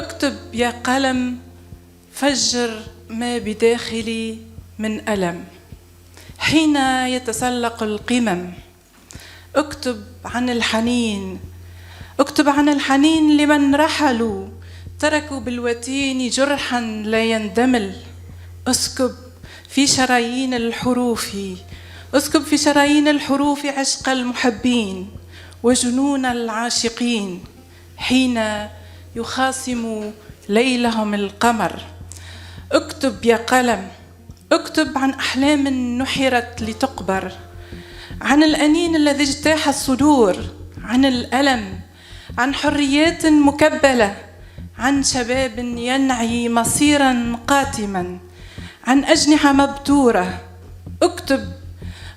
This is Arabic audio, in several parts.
اكتب يا قلم، فجر ما بداخلي من ألم حين يتسلق القمم. اكتب عن الحنين، اكتب عن الحنين لمن رحلوا، تركوا بالوتين جرحا لا يندمل. اسكب في شرايين الحروف، اسكب في شرايين الحروف عشق المحبين وجنون العاشقين حين يخاصم ليلهم القمر. اكتب يا قلم، اكتب عن أحلام نحرت لتقبر، عن الأنين الذي اجتاح الصدور، عن الألم، عن حريات مكبلة، عن شباب ينعي مصيرا قاتما، عن أجنحة مبتورة. اكتب،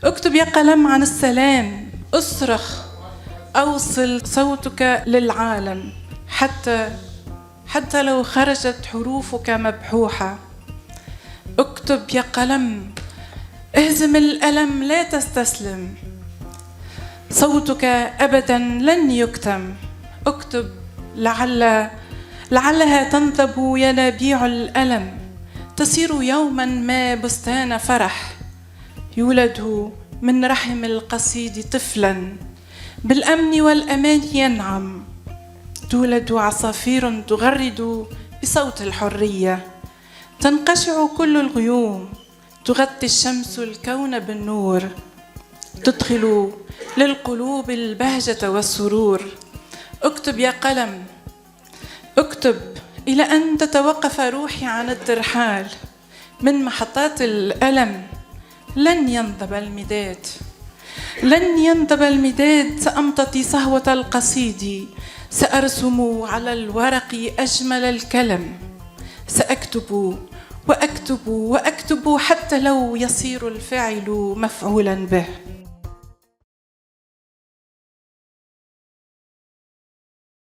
اكتب يا قلم عن السلام، اصرخ، أوصل صوتك للعالم حتى لو خرجت حروفك مبحوحة. اكتب يا قلم، اهزم الألم، لا تستسلم، صوتك أبدا لن يكتم. اكتب لعلها تنثب ينابيع الألم، تصير يوما ما بستان فرح، يولد من رحم القصيد طفلا بالأمن والأمان ينعم، تولد عصافير تغرد بصوت الحرية، تنقشع كل الغيوم، تغطي الشمس الكون بالنور، تدخل للقلوب البهجة والسرور. اكتب يا قلم، اكتب إلى أن تتوقف روحي عن الترحال من محطات الألم. لن ينضب المداد، لن ينضب المداد، سأمتطي صهوة القصيد، سأرسم على الورق أجمل الكلم، سأكتب وأكتب وأكتب حتى لو يصير الفعل مفعولا به.